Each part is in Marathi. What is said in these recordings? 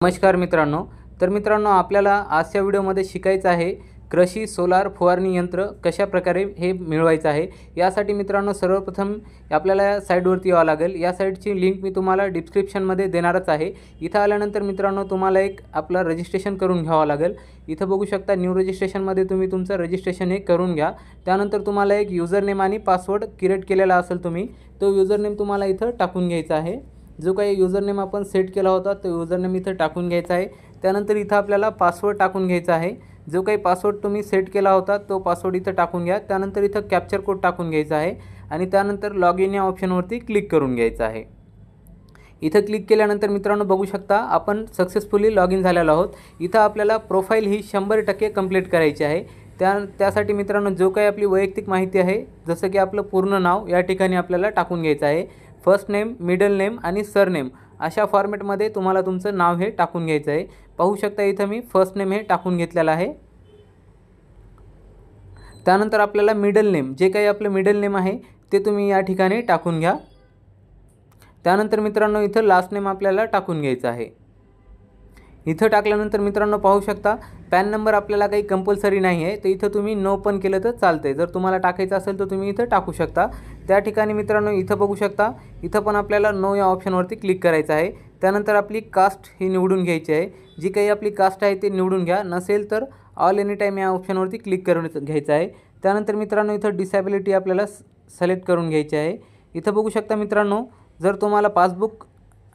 नमस्कार मित्रांनो। तर मित्रांनो, आपल्याला आजच्या व्हिडिओमध्ये शिकायचं आहे कृषी सोलार फवारणी यंत्र कशा प्रकारे हे मिळवायचं आहे। यासाठी मित्रांनो, सर्वप्रथम आपल्याला या साइटवरती यावं लागेल। या साइटची लिंक मी तुम्हाला डिस्क्रिप्शनमध्ये देणारच आहे। इथं आल्यानंतर मित्रांनो, तुम्हाला एक आपला रजिस्ट्रेशन करून घ्यावं लागेल। इथं बघू शकता, न्यू रजिस्ट्रेशनमध्ये तुम्ही तुमचं रजिस्ट्रेशन हे करून घ्या। त्यानंतर तुम्हाला एक यूजर नेम आणि पासवर्ड क्रिएट केलेला असेल तुम्ही, तो यूजर नेम तुम्हाला इथं टाकून घ्यायचा आहे। जो काही यूजर नेम आपण सेट केला होता तो यूजर नेम इथं टाकून घ्यायचा आहे। त्यानंतर इथं आपल्याला पासवर्ड टाकून घ्यायचा आहे। जो काही पासवर्ड तुम्ही सेट केला होता तो पासवर्ड इथं टाकून घ्या। त्यानंतर इथं कॅप्चर कोड टाकून घ्यायचा आहे आणि त्यानंतर लॉग इन या ऑप्शनवरती क्लिक करून घ्यायचं आहे। इथं क्लिक केल्यानंतर मित्रांनो, बघू शकता आपण सक्सेसफुली लॉग इन झालेलो आहोत। इथं आपल्याला प्रोफाईल ही 100% कंप्लीट करायची आहे। त्यासाठी मित्रांनो, जो काही आपली वैयक्तिक माहिती आहे, जसं की आपलं पूर्ण नाव या ठिकाणी आपल्याला टाकून घ्यायचं आहे। फर्स्ट नेम, मिडल नेम आणि सरनेम अशा फॉर्मॅटमध्ये तुम्हाला तुमचं नाव हे टाकून घ्यायचं आहे। पाहू शकता इथं मी फर्स्ट नेम हे टाकून घेतलेलं आहे। त्यानंतर आपल्याला मिडल नेम, जे काही आपलं मिडल नेम आहे ते तुम्ही या ठिकाणी टाकून घ्या। त्यानंतर मित्रांनो, इथं लास्ट नेम आपल्याला टाकून घ्यायचं आहे। इथं टाकल्यानंतर मित्रांनो, पाहू शकता पॅन नंबर आपल्याला काही कंपल्सरी नाही आहे, तर इथं तुम्ही नो पण केलं तर चालतंय। जर तुम्हाला टाकायचं असेल तर तुम्ही इथं टाकू शकता। त्या ठिकाणी मित्रांनो, इथं बघू शकता, इथं पण आपल्याला नो या ऑप्शनवरती क्लिक करायचं आहे। त्यानंतर आपली कास्ट ही निवडून घ्यायची आहे। जी काही आपली कास्ट आहे ते निवडून घ्या, नसेल तर ऑल एनी टाईम या ऑप्शनवरती क्लिक करून घ्यायचं आहे। त्यानंतर मित्रांनो, इथं डिसेबिलिटी आपल्याला सिलेक्ट करून घ्यायची आहे। इथं बघू शकता मित्रांनो, जर तुम्हाला पासबुक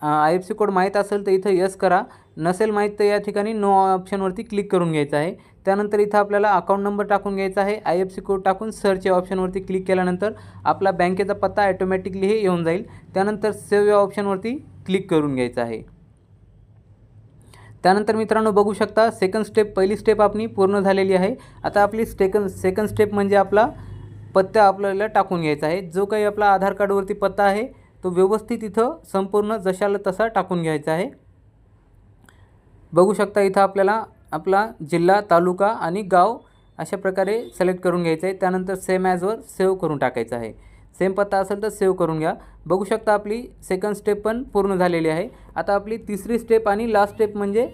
IFSC कोड माहीत असेल तर इथं यस करा, नसेल माहीत तर या ठिकाणी नो ऑप्शनवरती क्लिक करून घ्यायचं आहे। त्यानंतर इथं आपल्याला अकाउंट नंबर टाकून घ्यायचा आहे। IFSC कोड टाकून सर्च या ऑप्शनवरती क्लिक केल्यानंतर आपला बँकेचा पत्ता ऑटोमॅटिकली हे येऊन जाईल। त्यानंतर सेव्ह या ऑप्शनवरती क्लिक करून घ्यायचं आहे। त्यानंतर मित्रांनो, बघू शकता सेकंड स्टेप, पहिली स्टेप आपली पूर्ण झालेली आहे। आता आपली सेकंड स्टेप म्हणजे आपला पत्ता आपल्याला टाकून घ्यायचा आहे। जो काही आपला आधार कार्डवरती पत्ता आहे तो व्यवस्थित इथं संपूर्ण जशाला तसा टाकून घ्यायचा आहे। बघू शकता इथं आपल्याला आपला जिल्हा, तालुका आणि गाव अशा प्रकारे सिलेक्ट करून घ्यायचं आहे। त्यानंतर सेम ॲजवर सेव्ह करून टाकायचं आहे। सेम पत्ता असेल तर सेव्ह करून घ्या। बघू शकता आपली सेकंड स्टेप पण पूर्ण झालेली आहे। आता आपली तिसरी स्टेप आणि लास्ट स्टेप म्हणजे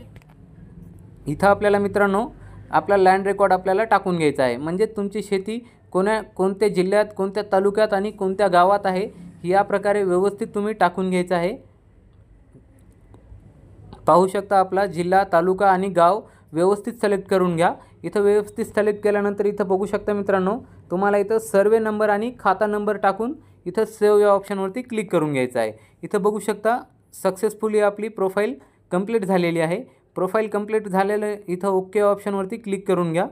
इथं आपल्याला मित्रांनो, आपला लँड रेकॉर्ड आपल्याला टाकून घ्यायचा आहे। म्हणजे तुमची शेती कोणत्या जिल्ह्यात, कोणत्या तालुक्यात आणि कोणत्या गावात आहे या प्रकारे व्यवस्थित तुम्ही टाकून घ्यायचं आहे। पाहू शकता आपला जिल्हा, तालुका आणि गाव व्यवस्थित सिलेक्ट करून घ्या। इथं व्यवस्थित सिलेक्ट केल्यानंतर इथं बघू शकता मित्रांनो, तुम्हाला इथं सर्वे नंबर आणि खाता नंबर टाकून इथं सेव्ह या ऑप्शनवरती क्लिक करून घ्यायचं आहे। इथं बघू शकता सक्सेसफुली आपली प्रोफाईल कंप्लीट झालेली आहे। प्रोफाईल कंप्लीट झालेलं इथं ओके ऑप्शनवरती क्लिक करून घ्या।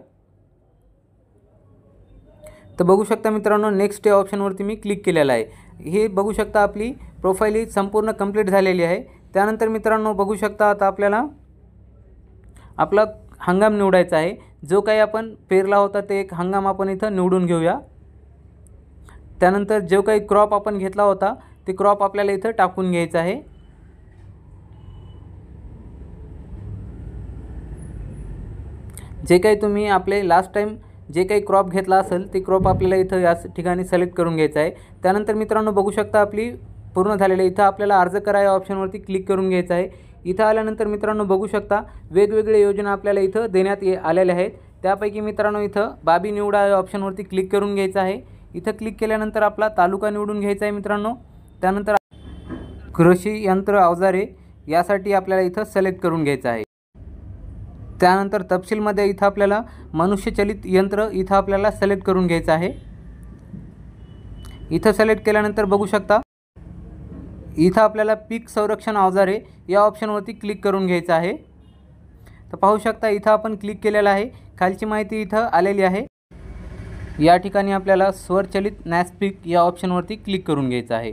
तर बघू शकता मित्रांनो, नेक्स्ट या ऑप्शनवरती मी क्लिक केलेलं आहे। हे बघू शकता आपली प्रोफाईल ही संपूर्ण कंप्लीट झालेली आहे। त्यानंतर मित्रांनो, बघू शकता आता आपल्याला आपला हंगाम निवडायचा आहे। जो काही आपण पेरला होता ते एक हंगाम आपण इथं निवडून घेऊया। त्यानंतर जो काही क्रॉप आपण घेतला होता ते क्रॉप आपल्याला इथं टाकून घ्यायचं आहे। जे काही तुम्ही आपले लास्ट टाइम जे काही क्रॉप घेतला असेल ते क्रॉप आपल्याला इथं या ठिकाणी सिलेक्ट करून घ्यायचं आहे। त्यानंतर मित्रांनो, बघू शकता आपली पूर्ण झालेली आहे। इथं आपल्याला अर्ज करा या ऑप्शनवरती क्लिक करून घ्यायचं आहे। इथं आल्यानंतर मित्रांनो, बघू शकता वेगवेगळे योजना आपल्याला इथं देण्यात आलेल्या आहेत। त्यापैकी मित्रांनो, इथं बाबी निवडा या ऑप्शनवरती क्लिक करून घ्यायचं आहे। इथं क्लिक केल्यानंतर आपला तालुका निवडून घ्यायचा आहे मित्रांनो। त्यानंतर कृषी यंत्र अवजारे यासाठी आपल्याला इथं सिलेक्ट करून घ्यायचं आहे। त्यानंतर तपशीलमध्ये इथं आपल्याला मनुष्यचलित यंत्र इथं आपल्याला सिलेक्ट करून घ्यायचं आहे। इथं सिलेक्ट केल्यानंतर बघू शकता इथं आपल्याला पीक संरक्षण अवजारे या ऑप्शनवरती क्लिक करून घ्यायचं आहे। तर पाहू शकता इथं आपण क्लिक केलेलं आहे। खालची माहिती इथं आलेली आहे। या ठिकाणी आपल्याला स्वरचलित नॅसपीक या ऑप्शनवरती क्लिक करून घ्यायचं आहे।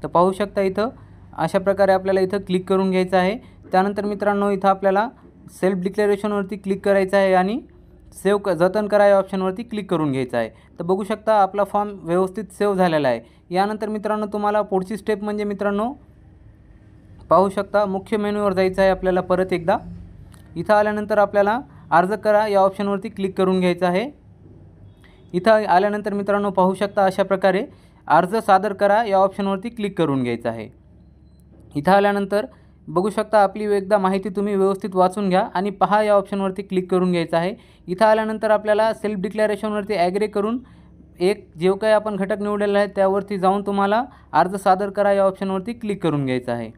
तर पाहू शकता इथं अशा प्रकारे आपल्याला इथं क्लिक करून घ्यायचं आहे। त्यानंतर मित्रांनो, इथं आपल्याला सेल्फ डिक्लेरेशनवरती क्लिक करायचं आहे आणि जतन करा या ऑप्शनवरती क्लिक करून घ्यायचं आहे। तर बघू शकता आपला फॉर्म व्यवस्थित सेव्ह झालेला आहे। यानंतर मित्रांनो, तुम्हाला पुढची स्टेप म्हणजे मित्रांनो, पाहू शकता मुख्य मेनूवर जायचं आहे आपल्याला परत एकदा। इथं आल्यानंतर आपल्याला अर्ज करा या ऑप्शनवरती क्लिक करून घ्यायचं आहे। इथं आल्यानंतर मित्रांनो, पाहू शकता अशा प्रकारे अर्ज सादर करा या ऑप्शनवरती क्लिक करून घ्यायचं आहे। इथं आल्यानंतर बघू शकता आपली एकदा माहिती तुम्ही व्यवस्थित वाचून घ्या आणि पहा या ऑप्शनवरती क्लिक करून घ्यायचं आहे। इथं आल्यानंतर आपल्याला सेल्फ डिक्लेरेशनवरती ॲग्री करून एक जो काही आपण घटक निवडलेला आहे त्यावरती जाऊन तुम्हाला अर्ज सादर करा या ऑप्शनवरती क्लिक करून घ्यायचं आहे।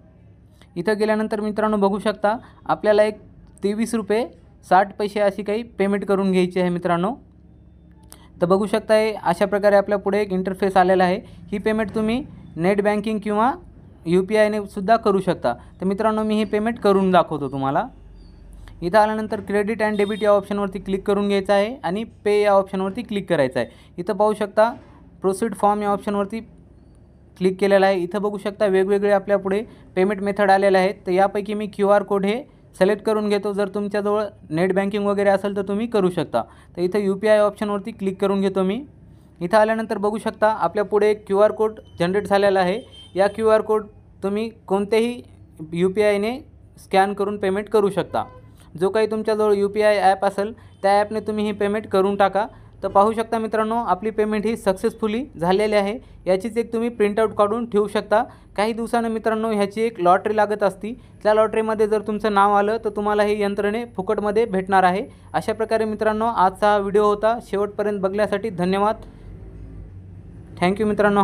इथं गेल्यानंतर मित्रांनो बघू शकता आपल्याला एक ₹23.60 अशी काही पेमेंट करून घ्यायची आहे मित्रांनो। तर बघू शकता अशा प्रकारे आपल्या पुढे एक इंटरफेस आलेला आहे। ही पेमेंट तुम्ही नेट बँकिंग किंवा UPI ने सुद्धा करू शकता। तर मित्रांनो मी ही पेमेंट करून दाखवतो तुम्हाला। इथं आल्यानंतर क्रेडिट अँड डेबिट या ऑप्शनवरती क्लिक करून घ्यायचं आहे आणि पे या ऑप्शनवरती क्लिक करायचं आहे। इथं पाहू शकता प्रोसीड फॉर्म या ऑप्शनवरती क्लिक केलेला आहे। इथं बघू शकता वेगवेगळे आपल्या पुढे पेमेंट मेथड आलेले आहेत। तर यापैकी मी QR कोड हे सिलेक्ट करून घेतो। जर तुमच्याजवळ नेट बँकिंग वगैरे असेल तर तुम्ही करू शकता। तर इथं UPI ऑप्शनवरती क्लिक करून घेतो मी। इथं आल्यानंतर बघू शकता आपल्या पुढे एक QR कोड जनरेट झालेला आहे। या QR कोड तुम्ही कोणत्याही UPI ने स्कॅन करून पेमेंट करू शकता। जो काही तुमच्याजवळ UPI ॲप असेल त्या ॲपने तुम्ही ही पेमेंट करून टाका। तर पाहू शकता मित्रांनो आपली पेमेंट ही सक्सेसफुली झालेली आहे। याचीच एक तुम्ही प्रिंटआउट काढून ठेवू शकता। काही दिवसांनी मित्रांनो ह्याची एक लॉटरी लागत असती। त्या लॉटरीमध्ये जर तुमचं नाव आलं तर तुम्हाला हे यंत्रणे फुकटमध्ये भेटणार आहे। अशा प्रकारे मित्रांनो आजचा हा व्हिडिओ होता। शेवटपर्यंत बघण्यासाठी धन्यवाद। थँक्यू मित्रांनो।